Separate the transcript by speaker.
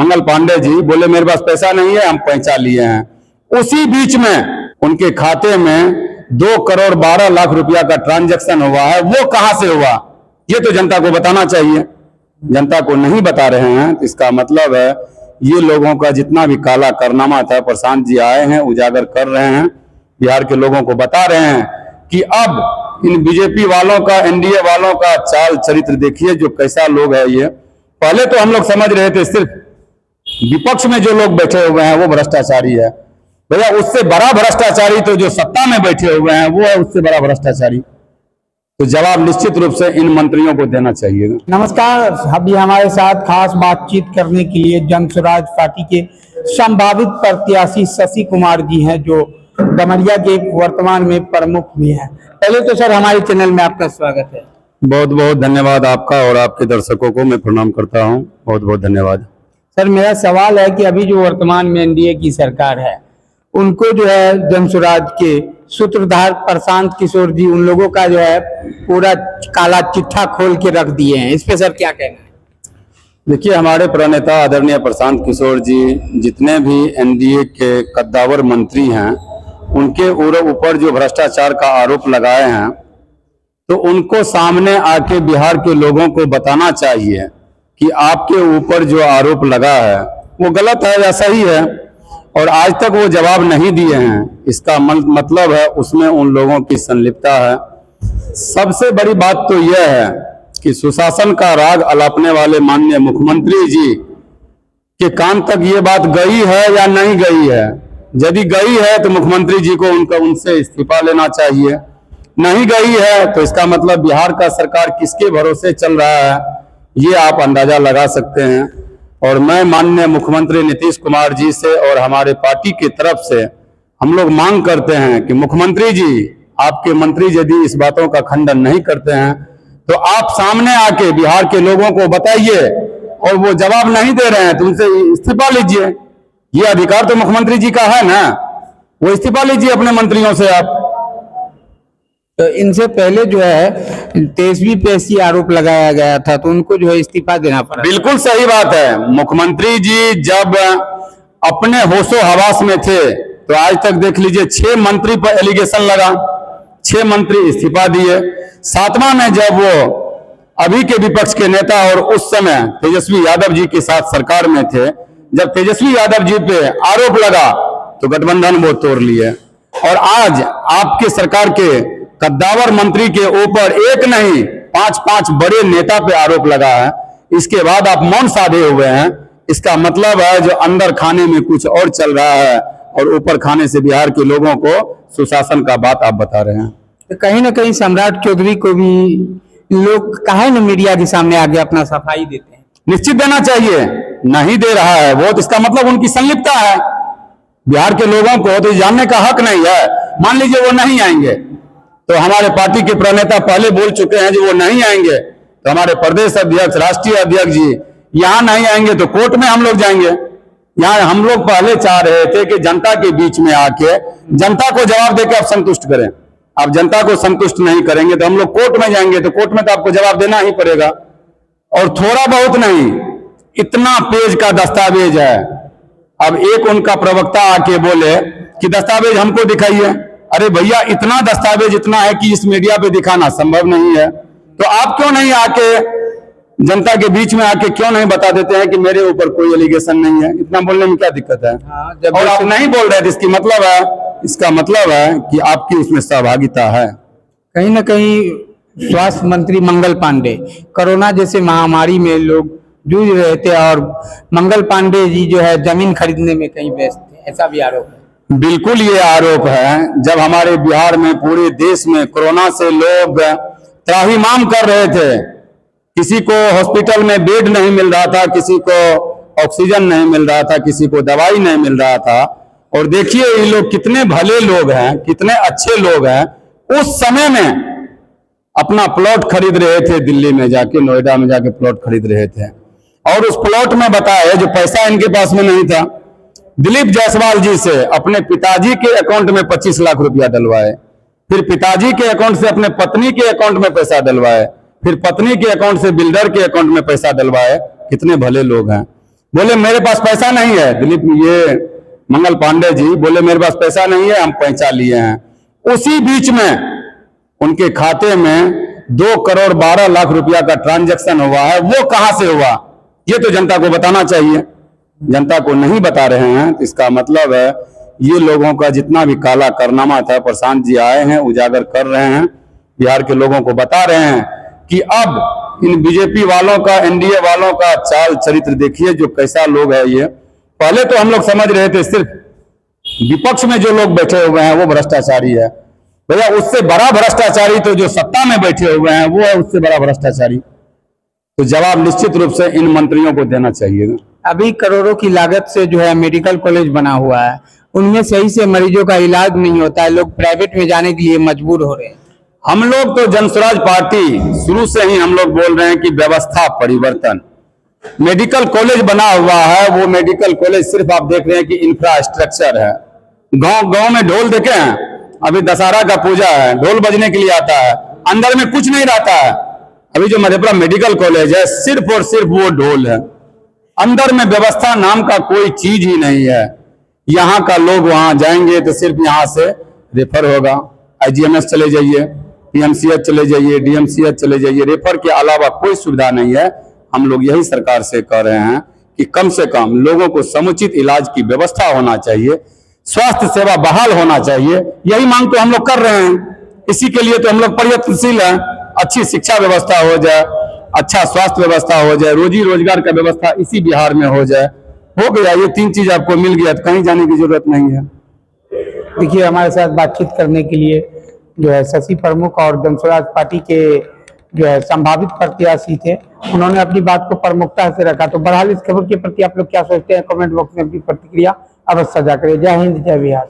Speaker 1: मंगल पांडे जी बोले मेरे पास पैसा नहीं है, हम पैसा लिए हैं। उसी बीच में उनके खाते में 2,12,00,000 रुपया का ट्रांजैक्शन हुआ है। वो कहां से हुआ, ये तो जनता को बताना चाहिए। जनता को नहीं बता रहे हैं, तो इसका मतलब है ये लोगों का जितना भी काला कारनामा था, प्रशांत जी आए हैं, उजागर कर रहे हैं, बिहार के लोगों को बता रहे हैं कि अब इन बीजेपी वालों का, एनडीए वालों का चाल चरित्र देखिए, जो कैसा लोग है ये। पहले तो हम लोग समझ रहे थे सिर्फ विपक्ष में जो लोग बैठे हुए हैं वो भ्रष्टाचारी है। भैया उससे बड़ा भ्रष्टाचारी तो जो सत्ता में बैठे हुए हैं वो है उससे बड़ा भ्रष्टाचारी। तो जवाब निश्चित रूप से इन मंत्रियों को देना चाहिए।
Speaker 2: नमस्कार, अभी हमारे साथ खास बातचीत करने के लिए जन स्वराज पार्टी के संभावित प्रत्याशी शशि कुमार जी हैं, जो डमरिया के वर्तमान में प्रमुख भी हैं। पहले तो सर हमारे चैनल में आपका स्वागत है।
Speaker 1: बहुत बहुत धन्यवाद आपका, और आपके दर्शकों को मैं प्रणाम करता हूं। बहुत बहुत धन्यवाद।
Speaker 2: सर मेरा सवाल है कि अभी जो वर्तमान में एनडीए की सरकार है, उनको जो है जन स्वराज के सूत्रधार प्रशांत किशोर जी, उन लोगों का जो है पूरा काला चिट्ठा खोल के रख दिए हैं। इस पे सर क्या कहना है?
Speaker 1: देखिए, हमारे प्रणेता आदरणीय प्रशांत किशोर जी जितने भी एनडीए के कद्दावर मंत्री हैं, उनके ऊपर जो भ्रष्टाचार का आरोप लगाए हैं, तो उनको सामने आके बिहार के लोगों को बताना चाहिए कि आपके ऊपर जो आरोप लगा है वो गलत है या सही है। और आज तक वो जवाब नहीं दिए हैं। इसका मतलब है उसमें उन लोगों की संलिप्तता है। सबसे बड़ी बात तो यह है कि सुशासन का राग अलापने वाले माननीय मुख्यमंत्री जी के कान तक ये बात गई है या नहीं गई है। यदि गई है तो मुख्यमंत्री जी को उनसे इस्तीफा लेना चाहिए। नहीं गई है तो इसका मतलब बिहार का सरकार किसके भरोसे चल रहा है, ये आप अंदाजा लगा सकते हैं। और मैं माननीय मुख्यमंत्री नीतीश कुमार जी से और हमारे पार्टी की तरफ से हम लोग मांग करते हैं कि मुख्यमंत्री जी, आपके मंत्री यदि इस बातों का खंडन नहीं करते हैं तो आप सामने आके बिहार के लोगों को बताइए, और वो जवाब नहीं दे रहे हैं तो उनसे इस्तीफा लीजिए। ये अधिकार तो मुख्यमंत्री जी का है ना, वो इस्तीफा लीजिए अपने मंत्रियों से आप।
Speaker 2: तो इनसे पहले जो है तेजस्वी पे ऐसी आरोप लगाया गया था, तो उनको जो है इस्तीफा देना पड़ा।
Speaker 1: बिल्कुल सही बात है। मुख्यमंत्री जी जब अपने होशो हवास में थे तो आज तक देख लीजिए 6 मंत्री पर एलिगेशन लगा, 6 मंत्री इस्तीफा दिए। 7वां में जब वो अभी के विपक्ष के नेता और उस समय तेजस्वी यादव जी के साथ सरकार में थे, जब तेजस्वी यादव जी पे आरोप लगा तो गठबंधन वो तोड़ लिए। और आज आपके सरकार के कद्दावर मंत्री के ऊपर एक नहीं 5-5 बड़े नेता पे आरोप लगा है। इसके बाद आप मौन साधे हुए हैं। इसका मतलब है जो अंदर खाने में कुछ और चल रहा है और ऊपर खाने से बिहार के लोगों को सुशासन का बात आप बता रहे हैं।
Speaker 2: तो कहीं ना कहीं सम्राट चौधरी को भी लोग काहे न मीडिया के सामने आगे अपना सफाई देते हैं?
Speaker 1: निश्चित देना चाहिए, नहीं दे रहा है वो, तो इसका मतलब उनकी संलिप्तता है। बिहार के लोगों को तो जानने का हक नहीं है। मान लीजिए वो नहीं आएंगे तो हमारे पार्टी के प्रणेता पहले बोल चुके हैं जो वो नहीं आएंगे तो हमारे प्रदेश अध्यक्ष, राष्ट्रीय अध्यक्ष जी यहां नहीं आएंगे तो कोर्ट में हम लोग जाएंगे। यहां हम लोग पहले चाह रहे थे कि जनता के बीच में आके जनता को जवाब देकर आप संतुष्ट करें। आप जनता को संतुष्ट नहीं करेंगे तो हम लोग कोर्ट में जाएंगे, तो कोर्ट में तो आपको जवाब देना ही पड़ेगा। और थोड़ा बहुत नहीं, इतना पेज का दस्तावेज है। अब एक उनका प्रवक्ता आके बोले कि दस्तावेज हमको दिखाइए। अरे भैया, इतना दस्तावेज इतना है कि इस मीडिया पे दिखाना संभव नहीं है। तो आप क्यों नहीं आके जनता के बीच में आके क्यों नहीं बता देते हैं कि मेरे ऊपर कोई एलिगेशन नहीं है? इतना बोलने में क्या दिक्कत है? और आप नहीं बोल रहे थे, इसका मतलब है कि आपकी उसमें सहभागिता है।
Speaker 2: कहीं ना कहीं स्वास्थ्य मंत्री मंगल पांडे कोरोना जैसे महामारी में लोग जूझ रहे थे और मंगल पांडे जी जो है जमीन खरीदने में कहीं व्यस्त थे, ऐसा भी आरोप है।
Speaker 1: बिल्कुल ये आरोप है। जब हमारे बिहार में, पूरे देश में कोरोना से लोग त्राहिमाम कर रहे थे, किसी को हॉस्पिटल में बेड नहीं मिल रहा था, किसी को ऑक्सीजन नहीं मिल रहा था, किसी को दवाई नहीं मिल रहा था। और देखिए ये लोग कितने भले लोग हैं, कितने अच्छे लोग हैं। उस समय में अपना प्लॉट खरीद रहे थे, दिल्ली में जाके, नोएडा में जाके प्लॉट खरीद रहे थे। और उस प्लॉट में बताए जो पैसा इनके पास में नहीं था, दिलीप जायसवाल जी से अपने पिताजी के अकाउंट में 25 लाख रुपया डलवाए, फिर पिताजी के अकाउंट से अपने पत्नी के अकाउंट में पैसा डलवाए, फिर पत्नी के अकाउंट से बिल्डर के अकाउंट में पैसा डलवाए। कितने भले लोग हैं। बोले मेरे पास पैसा नहीं है, दिलीप ये मंगल पांडे जी बोले मेरे पास पैसा नहीं है, हम पैसा लिए हैं। उसी बीच में उनके खाते में 2,12,00,000 रुपया का ट्रांजैक्शन हुआ है। वो कहां से हुआ, ये तो जनता को बताना चाहिए। जनता को नहीं बता रहे हैं, तो इसका मतलब है ये लोगों का जितना भी काला कारनामा था, प्रशांत जी आए हैं, उजागर कर रहे हैं, बिहार के लोगों को बता रहे हैं कि अब इन बीजेपी वालों का, एनडीए वालों का चाल चरित्र देखिए, जो कैसा लोग है ये। पहले तो हम लोग समझ रहे थे सिर्फ विपक्ष में जो लोग बैठे हुए हैं वो भ्रष्टाचारी है। भैया उससे बड़ा भ्रष्टाचारी तो जो सत्ता में बैठे हुए हैं वो है उससे बड़ा भ्रष्टाचारी। तो जवाब निश्चित रूप से इन मंत्रियों को देना चाहिए।
Speaker 2: अभी करोड़ों की लागत से जो है मेडिकल कॉलेज बना हुआ है, उनमें सही से मरीजों का इलाज नहीं होता है, लोग प्राइवेट में जाने के लिए मजबूर हो रहे हैं।
Speaker 1: हम लोग तो जनसुराज पार्टी शुरू से ही हम लोग बोल रहे हैं कि व्यवस्था परिवर्तन। मेडिकल कॉलेज बना हुआ है, वो मेडिकल कॉलेज सिर्फ आप देख रहे हैं कि इंफ्रास्ट्रक्चर है। गांव गांव में ढोल देखे हैं, अभी दशहरा का पूजा है, ढोल बजने के लिए आता है, अंदर में कुछ नहीं रहता है। अभी जो मधेपुरा मेडिकल कॉलेज है सिर्फ और सिर्फ वो ढोल है, अंदर में व्यवस्था नाम का कोई चीज ही नहीं है। यहाँ का लोग वहां जाएंगे तो सिर्फ यहाँ से रेफर होगा, आईजीएमएस चले जाइए, पीएमसीएच चले जाइए, डीएमसीएच चले जाइए, रेफर के अलावा कोई सुविधा नहीं है। हम लोग यही सरकार से कह रहे हैं कि कम से कम लोगों को समुचित इलाज की व्यवस्था होना चाहिए, स्वास्थ्य सेवा बहाल होना चाहिए। यही मांग तो हम लोग कर रहे हैं, इसी के लिए तो हम लोग प्रयत्नशील हैं। अच्छी शिक्षा व्यवस्था हो जाए, अच्छा स्वास्थ्य व्यवस्था हो जाए, रोजी रोजगार का व्यवस्था इसी बिहार में हो जाए। हो गया, ये 3 चीज आपको मिल गया तो कहीं जाने की जरूरत नहीं है।
Speaker 2: देखिए, हमारे साथ बातचीत करने के लिए जो है शशि प्रमुख और जनसुराज पार्टी के जो है संभावित प्रत्याशी थे, उन्होंने अपनी बात को प्रमुखता से रखा। तो बहरहाल इस खबर के प्रति आप लोग क्या सोचते हैं, कमेंट बॉक्स में अपनी प्रतिक्रिया अवश्य साझा करें। जय हिंद, जय बिहार।